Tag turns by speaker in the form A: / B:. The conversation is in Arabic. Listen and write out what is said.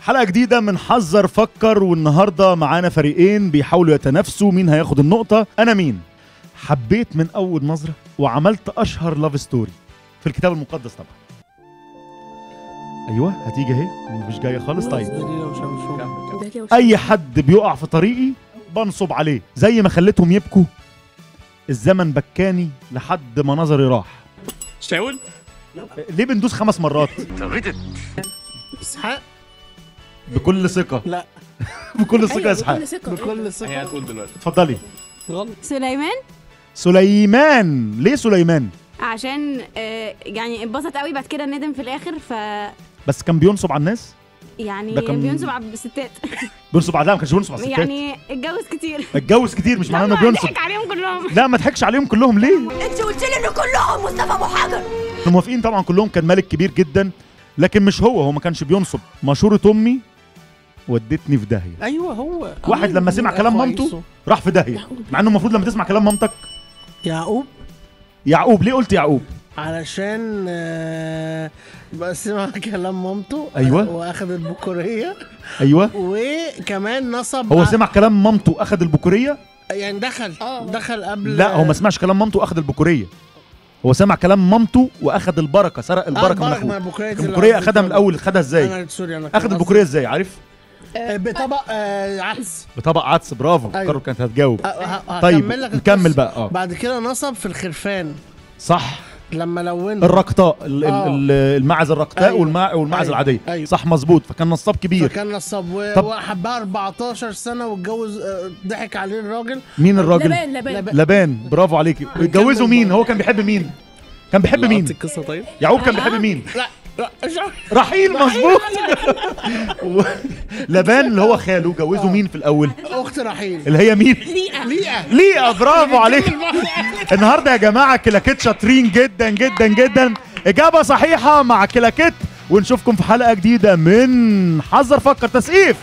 A: حلقة جديدة من حذر فكر، والنهاردة معانا فريقين بيحاولوا يتنافسوا مين هياخد النقطة. أنا مين؟ حبيت من أول نظرة وعملت أشهر لاف ستوري في الكتاب المقدس طبعا. أيوة هتيجي اهي، مش جاية خالص. طيب أي حد بيقع في طريقي بنصب عليه، زي ما خليتهم يبكوا الزمن بكاني لحد ما نظري راح.
B: شاول؟
A: ليه بندوس 5 مرات؟
C: اسحاق
A: بكل ثقة.
C: لا
A: بكل ثقة يا اسحاق.
C: بكل
B: هي
C: ثقة
B: هتقول دلوقتي.
A: اتفضلي.
C: غلط.
A: سليمان. ليه سليمان؟
D: عشان يعني اتبسط قوي بعد كده ندم في الاخر
A: بس كان بينصب على الناس؟
D: يعني
A: ده كان
D: بينصب على الستات.
A: بينصب على، لا ما كانش بينصب على الستات.
D: يعني اتجوز كتير.
A: اتجوز كتير مش معناه انه بينصب.
D: ضحك عليهم كلهم.
A: لا ما ضحكش عليهم كلهم. ليه؟
E: انت قلت لي ان كلهم مصطفى ابو حجر.
A: موافقين طبعا كلهم، كان ملك كبير جدا، لكن مش هو ما كانش بينصب. مشورة امي ودتني في داهيه.
C: ايوه هو
A: واحد لما سمع كلام مامته راح في داهيه، مع انه المفروض لما تسمع كلام مامتك.
C: يعقوب.
A: يعقوب. ليه قلت يعقوب؟
C: علشان بس سمع كلام مامته.
A: أيوة.
C: واخد البكورية.
A: ايوه
C: وكمان نصب.
A: هو سمع كلام مامته اخذ البكوريه.
C: يعني دخل قبل.
A: لا هو ما سمعش كلام مامته واخذ البكوريه، هو سمع كلام مامته واخذ البركه، سرق البركه من اخوه. البكوريه اخذها من الاول. خدها ازاي؟
C: انا سوري انا
A: اخذ البكوريه ازاي عارف؟
C: بطبق عدس.
A: بطبق عدس. برافو.
C: أيوة.
A: فكرت كانت هتجاوب.
C: طيب
A: نكمل بقى.
C: بعد كده نصب في الخرفان.
A: صح.
C: لما لونه
A: الرقطاء الماعز الرقطاء.
C: أيوة.
A: والماعز
C: أيوة.
A: العاديه.
C: أيوة.
A: صح مظبوط. فكان نصاب كبير.
C: فكان نصاب وحبها 14 سنه واتجوز. ضحك عليه الراجل.
A: مين الراجل؟ لبان. برافو عليكي. اتجوزوا مين؟ هو كان بيحب مين؟ كان بيحب مين؟
B: القصه طيب.
A: يعقوب كان بيحب مين؟
C: لا
A: رحيل. مظبوط. لبان اللي هو خاله جوزه مين في الاول؟
C: اخت رحيل
A: اللي هي مين؟
C: ليئة.
A: برافو عليك. النهارده يا جماعه كلاكيت شاطرين جدا جدا جدا. اجابه صحيحه مع كلاكيت، ونشوفكم في حلقه جديده من حذر فكر تسقيف.